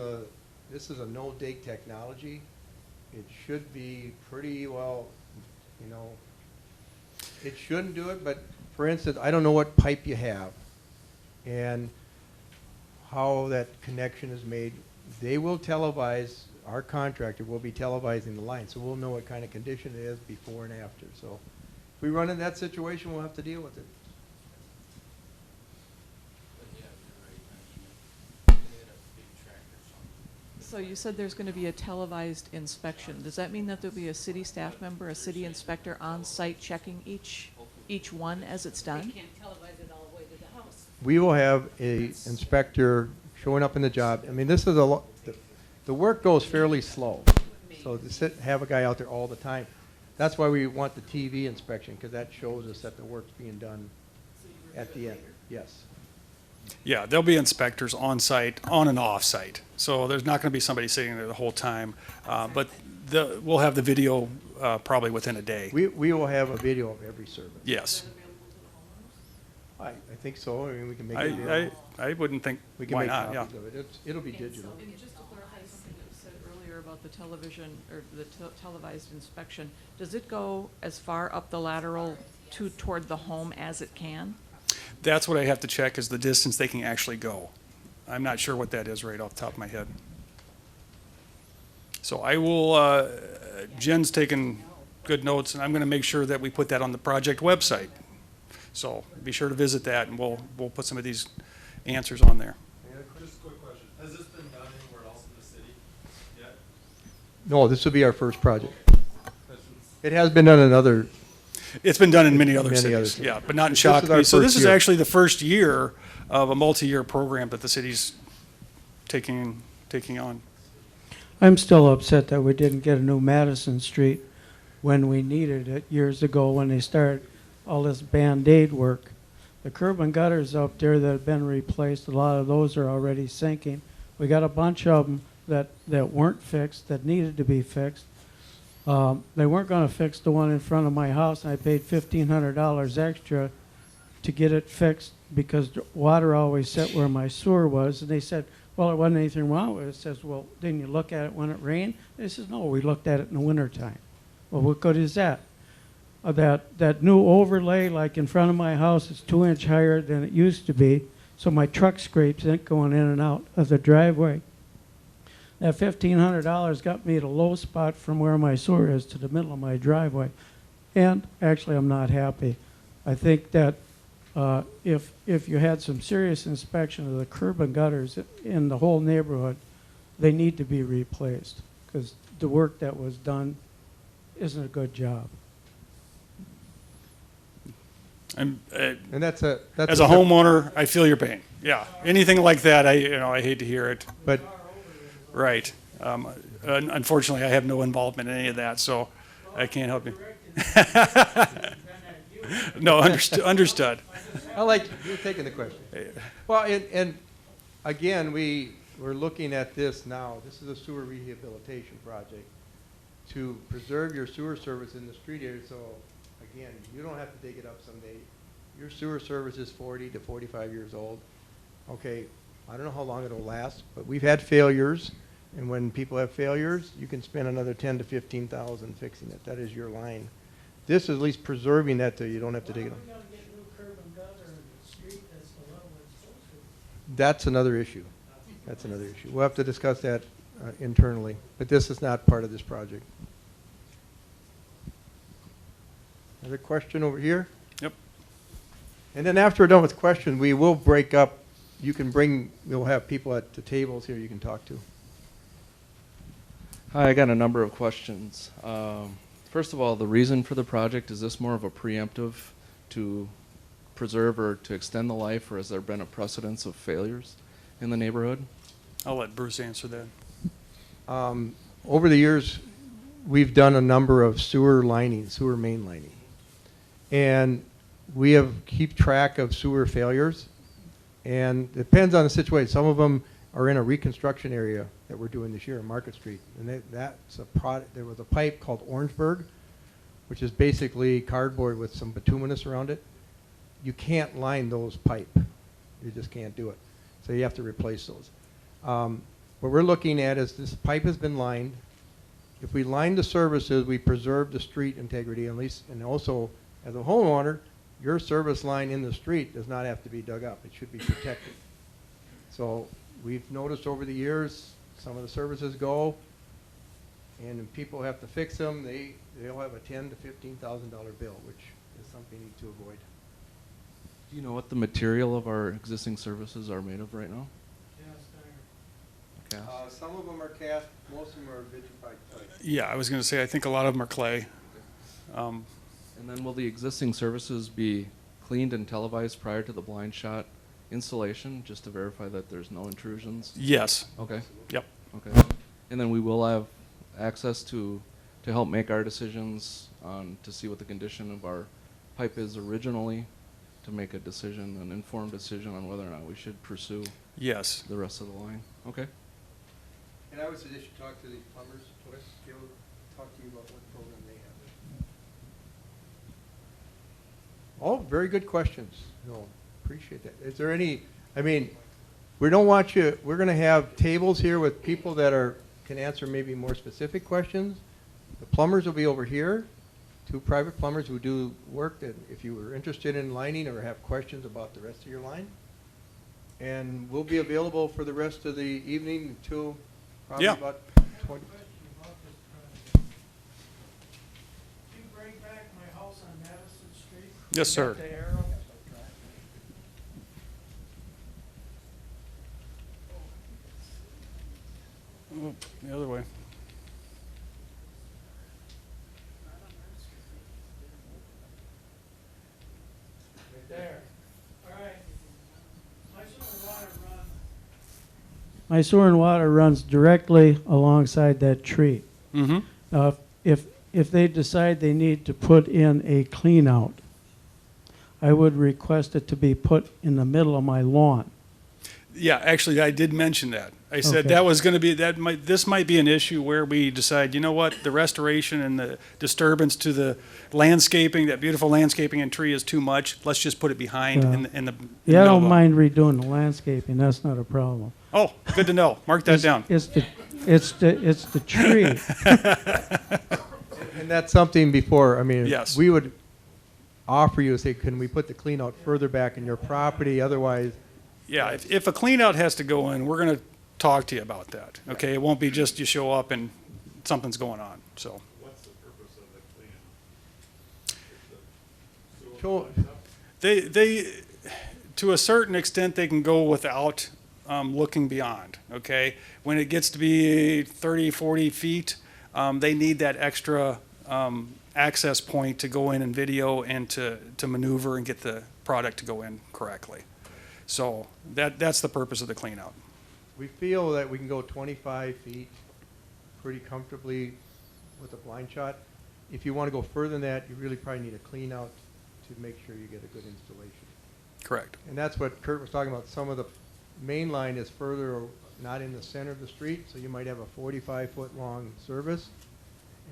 this is a no-dig technology. It should be pretty well, It shouldn't do it, but for instance, I don't know what pipe you have and how that connection is made. They will televise, our contractor will be televising the line, so we'll know what kind of condition it is before and after. So if we run into that situation, we'll have to deal with it. So you said there's gonna be a televised inspection. Does that mean that there'll be a city staff member, a city inspector on site checking each one as it's We done? can't televise it all the way to the house. We will have a inspector showing up in the job. I mean, this is a lot, the work goes fairly slow. So to have a guy out there all the time, that's why we want the TV inspection, because that shows us that the work's being done at the end. Yes. Yeah, there'll be inspectors on site, on and off site. So there's not going to be somebody sitting there the whole time. But we'll have the video probably within a day. We will have a video of every service. Yes. I think so. I mean, we can make it I available. wouldn't think, We can why make not, yeah. copies of it. It'll be digital. And just to clarify something that was said earlier about the television, or the televised inspection, does it go as far up the lateral toward the home as it can? That's what I have to check, is the distance they can actually go. I'm not sure what that is right off the top of my head. So I will, Jen's taken good notes, and I'm going to make sure that we put that on the project website. So be sure to visit that, and we'll put some of these answers on there. Just a quick question. Has this been done anywhere else in the city yet? No, this will be our first project. It has been done in other. It's been done in many other Many cities, other cities. yeah, but not in This is our Shakopee. So this first is year. actually the first year of a multi-year program that the city's taking on. I'm still upset that we didn't get a new Madison Street when we needed it years ago when they started all this Band-Aid work. The curb and gutters up there that have been replaced, a lot of those are already sinking. We got a bunch of them that weren't fixed, that needed to be fixed. They weren't going to fix the one in front of my house, and I paid $1,500 extra to get it fixed because the water always set where my sewer was. And they said, well, there wasn't anything wrong with it. It says, well, didn't you look at it when it rained? They says, no, we looked at it in the wintertime. Well, what good is that? That new overlay, like in front of my house, is 2 inches higher than it used to be, so my truck scrapes ain't going in and out of the driveway. That $1,500 got me at a low spot from where my sewer is to the middle of my driveway. And actually, I'm not happy. I think that if you had some serious inspection of the curb and gutters in the whole neighborhood, they need to be replaced because the work that was done isn't a good job. And that's as a homeowner, I feel your pain. Yeah, anything like that, I hate to hear it. But right, unfortunately, I have no involvement in any of that, so I can't help you. No, understood. I like you're taking the question. Well, and again, we're looking at this now. This is a sewer rehabilitation project to preserve your sewer service in the street area. So again, you don't have to dig it up someday. Your sewer service is 40 to 45 years old. Okay, I don't know how long it'll last, but we've had failures, and when people have failures, you can spend another 10 to 15,000 fixing it. That is your line. This is at least preserving that, so you don't have to dig it up. How are we gonna get new curb and gutter in the street that's the level it's supposed to be? That's another issue. That's another issue. We'll have to discuss that internally, but this is not part of this project. Another question over here? Yep. And then after we're done with questions, we will break up. We'll have people at the tables here you can talk to. Hi, I got a number of questions. First of all, the reason for the project, is this more of a preemptive to preserve or to extend the life, or has there been a precedence of failures in the neighborhood? I'll let Bruce answer that. Over the years, we've done a number of sewer main lining. And we have keep track of sewer failures. And it depends on the situation. Some of them are in a reconstruction area that we're doing this year on Market Street. And that's a product. There was a pipe called Orangeburg, which is basically cardboard with some bituminous around it. You can't line those pipe. You just can't do it. So you have to replace those. What we're looking at is this pipe has been lined. If we line the services, we preserve the street integrity, at least, and also as a homeowner, your service line in the street does not have to be dug up. It should be protected. So we've noticed over the years, some of the services go, and if people have to fix them, they'll have a $10,000 to $15,000 bill, which is something you need to avoid. Do you know what the material of our existing services are made of right now? Cast. Some of them are cast, most of them are vitrified clay. Yeah, I was gonna say, I think a lot of them are clay. And then will the existing services be cleaned and televised prior to the blind shot installation, just to verify that there's no intrusions? Yes. Okay. Yep. Okay. And then we will have access to help make our decisions on, to see what the condition of our pipe is originally, to make a decision, an informed decision on whether or not we should pursue Yes. the rest of the line. Okay. And I would suggest you talk to these plumbers, they'll talk to you about what program they have. All very good questions. No, appreciate that. Is there any, I mean, we don't want you, we're gonna have tables here with people that can answer maybe more specific questions. The plumbers will be over here, 2 private plumbers who do work that if you were interested in lining or have questions about the rest of your line. And we'll be available for the rest of the evening until probably about 20. Can you bring back my house on Madison Street? Yes, sir. The arrow? Oh, the other way. There. All right. My sewer and water run. My sewer and water runs directly alongside that tree. Mm-hmm. If they decide they need to put in a clean out, I would request it to be put in the middle of my lawn. Yeah, actually, I did mention that. I said Okay. that was going to be, this might be an issue where we decide, you know what, the restoration and the disturbance to the landscaping, that beautiful landscaping and tree is too much. Let's just put it behind Yeah. in the Yeah, I middle don't of- mind redoing the landscaping, that's not a problem. Oh, good to know. Mark that down. It's the tree. And that's something before, I mean, Yes. we would offer you, say, can we put the clean out further back in your property? Otherwise, Yeah, if a clean out has to go in, we're going to talk to you about that. Okay, it won't be just you show up and something's going on, so. What's the purpose of the cleanup? Sure. They, to a certain extent, they can go without looking beyond, okay? When it gets to be 30, 40 feet, they need that extra access point to go in and video and to maneuver and get the product to go in correctly. So that's the purpose of the clean out. we feel that we can go 25 feet pretty comfortably with a blind shot. If you want to go further than that, you really probably need a clean out to make sure you get a good installation. Correct. And that's what Kurt was talking about. Some of the main line is further, or not in the center of the street, so you might have a 45-foot long service,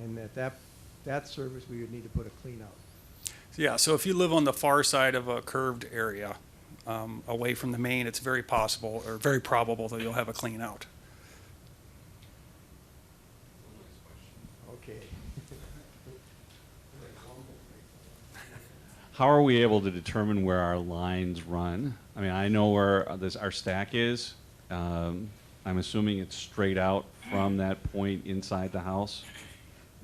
and at that service, we would need to put a clean out. Yeah, so if you live on the far side of a curved area, away from the main, it's very possible or very probable that you'll have a clean out. Okay. How are we able to determine where our lines run? I mean, I know where our stack is. I'm assuming it's straight out from that point inside the house.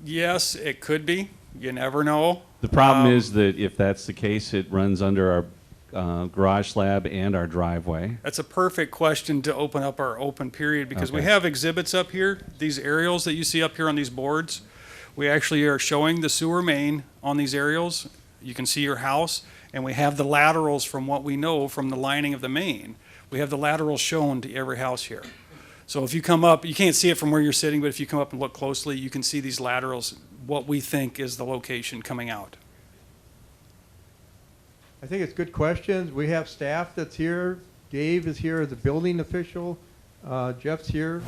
Yes, it could be. You never know. The problem is that if that's the case, it runs under our garage slab and our driveway. That's a perfect question to open up our open period, because we Okay. have exhibits up here, these aerials that you see up here on these boards. We actually are showing the sewer main on these aerials. You can see your house, and we have the laterals from what we know from the lining of the main. We have the laterals shown to every house here. So if you come up, you can't see it from where you're sitting, but if you come up and look closely, you can see these laterals, what we think is the location coming out. I think it's good questions. We have staff that's here. Dave is here as a building official. Jeff's here,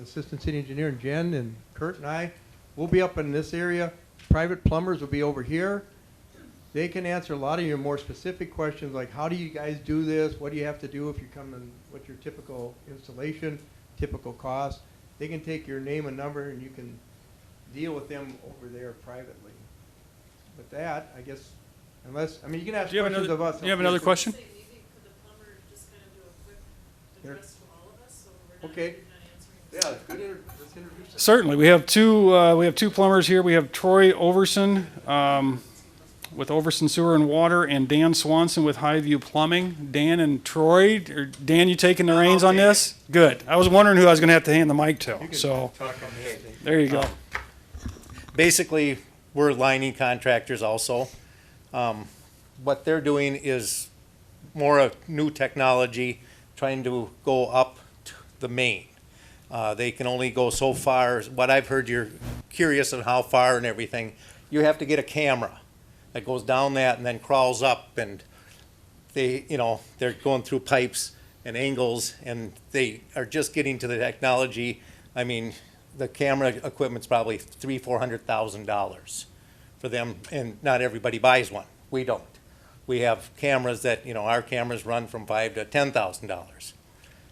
assistant city engineer, and Jen and Kurt and I. We'll be up in this area. Private plumbers will be over here. They can answer a lot of your more specific questions, like how do you guys do this? What do you have to do if you come in? What's your typical installation, typical cost? They can take your name and number, and you can deal with them over there privately. With that, I guess Unless, I mean, you can ask Do you have questions another, of us. do you have another question? Say, maybe could the plumber just kind of do a quick Here. address to all of us, so we're not, Okay. you're not answering. Yeah, good, let's introduce them. Certainly. We have two plumbers here. We have Troy Overson with Overson Sewer and Water, and Dan Swanson with Highview Plumbing. Dan and Troy, or Dan, you taking the reins on this? Good. I was wondering who I was going to have to hand the mic to. So Talk on me, I think. there you go. Basically, we're lining contractors also. What they're doing is more of new technology, trying to go up to the main. They can only go so far. What I've heard, you're curious of how far and everything. You have to get a camera that goes down that and then crawls up, and they, they're going through pipes and angles, and they are just getting to the technology. I mean, the camera equipment's probably $300,000-$400,000 for them, and not everybody buys one. We don't. We have cameras that, our cameras run from $5,000 to $10,000.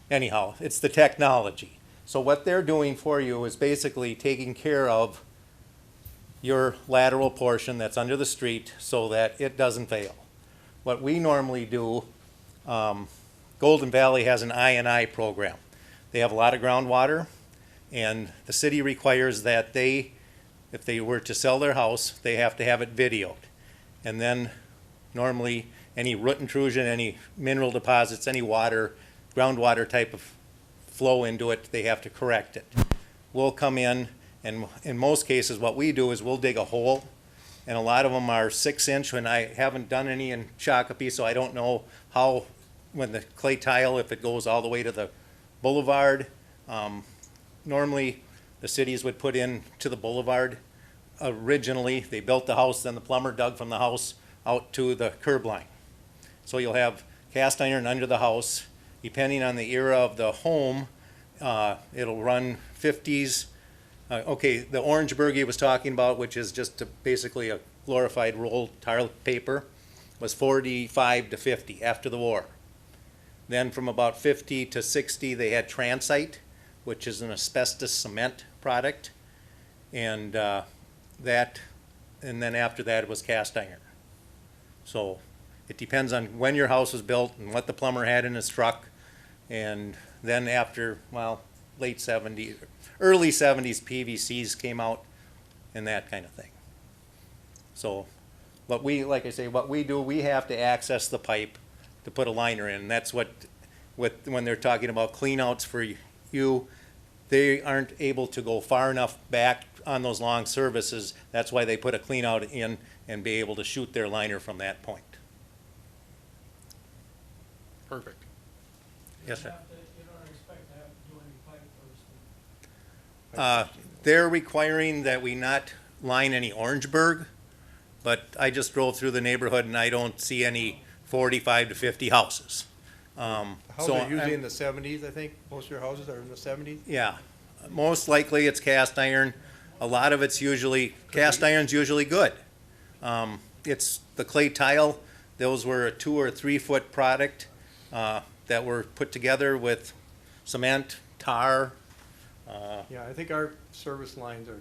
Anyhow, it's the technology. So what they're doing for you is basically taking care of your lateral portion that's under the street so that it doesn't fail. What we normally do, Golden Valley has an I&I program. They have a lot of groundwater, and the city requires that if they were to sell their house, they have to have it videoed. And then normally any root intrusion, any mineral deposits, any water, groundwater type of flow into it, they have to correct it. We'll come in, and in most cases what we do is we'll dig a hole, and a lot of them are 6-inch, and I haven't done any in Shakopee, so I don't know how, when the clay tile, if it goes all the way to the boulevard. Normally the cities would put in to the boulevard. Originally they built the house, then the plumber dug from the house out to the curb line. So you'll have cast iron under the house. Depending on the era of the home, it'll run 50s. Okay, the Orangeburg he was talking about, which is just basically a glorified rolled tar paper, was 45 to 50 after the war. Then from about 50 to 60 they had transite, which is an asbestos cement product, and then after that it was cast iron. So it depends on when your house was built and what the plumber had in his truck, and then after, well, late 70s, early 70s, PVCs came out and that kind of thing. So like I say, what we do, we have to access the pipe to put a liner in, and that's when they're talking about cleanouts for you, they aren't able to go far enough back on those long services. That's why they put a clean out in and be able to shoot their liner from that point. Perfect. Yes, sir. You don't expect to have to do any pipe bursting? They're requiring that we not line any Orangeburg, but I just drove through the neighborhood and I don't see any 45 to 50 houses. Houses are usually in the 70s, I think. Most of your houses are in the 70s. Yeah, most likely it's cast iron. A lot of it's usually, cast iron's usually good. It's the clay tile, those were a 2 or 3 foot product that were put together with cement, tar. Yeah, I think our service lines are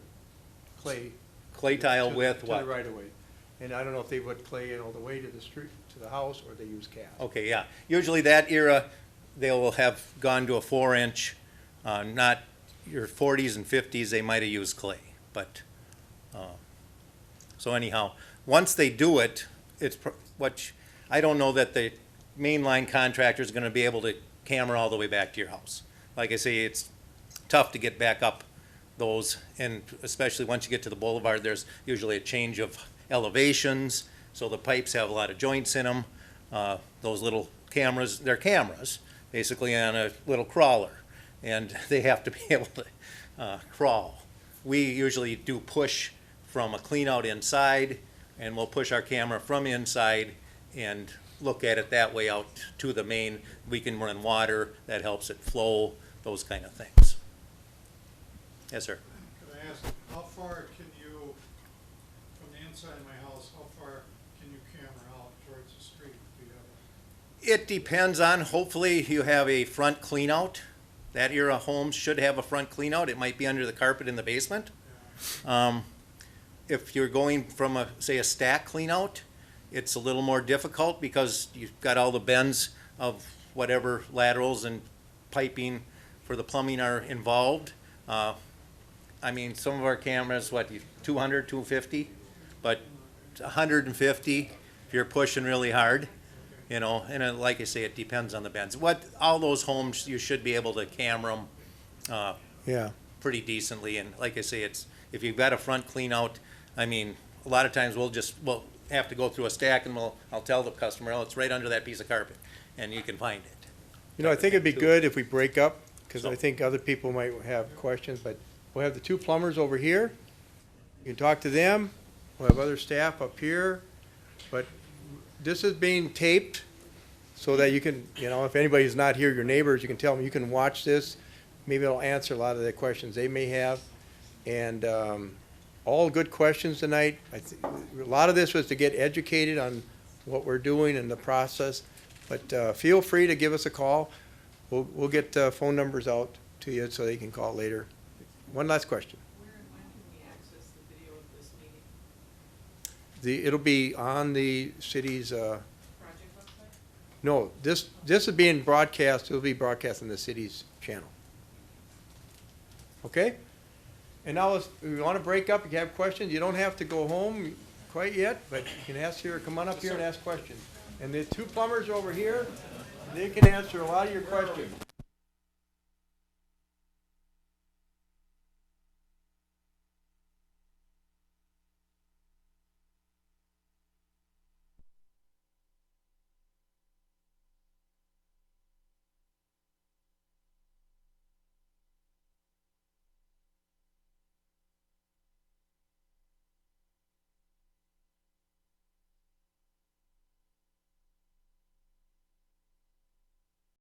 clay. Clay tile to with to what? the right of way. And I don't know if they put clay in all the way to the street, to the house, or they use cast. Okay, yeah. Usually that era, they will have gone to a 4-inch, not your 40s and 50s, they might have used clay. But, so anyhow, once they do it, I don't know that the mainline contractor is gonna be able to camera all the way back to your house. Like I say, it's tough to get back up those, and especially once you get to the boulevard, there's usually a change of elevations, so the pipes have a lot of joints in them. Those little cameras, they're cameras, basically on a little crawler, and they have to be able to crawl. We usually do push from a clean out inside, and we'll push our camera from inside and look at it that way out to the main. We can run water, that helps it flow, those kind of things. Yes, sir. Could I ask, how far can you, from the inside of my house, how far can you camera out towards the street? Do you have It depends on, hopefully you have a front clean out. That era homes should have a front clean out. It might be under the carpet in the basement. If you're going from say a stack clean out, it's a little more difficult because you've got all the bends of whatever laterals and piping for the plumbing are involved. I mean, some of our cameras, 200, 250, but 150 if you're pushing really hard, you know, and like I say, it depends on the bends. All those homes, you should be able to camera them, Yeah. pretty decently, and like I say, if you've got a front clean out, I mean, a lot of times we'll have to go through a stack and I'll tell the customer, oh, it's right under that piece of carpet, and you can find it. You know, I think it'd be good if we break up, because I think other people might have questions, but we'll have the two plumbers over here. You can talk to them. We'll have other staff up here. But this is being taped so that you can, you know, if anybody's not here, your neighbors, you can tell them, you can watch this. Maybe it'll answer a lot of the questions they may have. And all good questions tonight. A lot of this was to get educated on what we're doing and the process. But feel free to give us a call. We'll get phone numbers out to you so they can call later. One last question. Where and when can we access the video of this meeting? It'll be on the city's, Project website? no, this is being broadcast, it'll be broadcast on the city's channel. Okay? And now, if you want to break up, if you have questions, you don't have to go home quite yet, but you can ask here, come on up here and ask questions. And the two plumbers over here, they can answer a lot of your questions.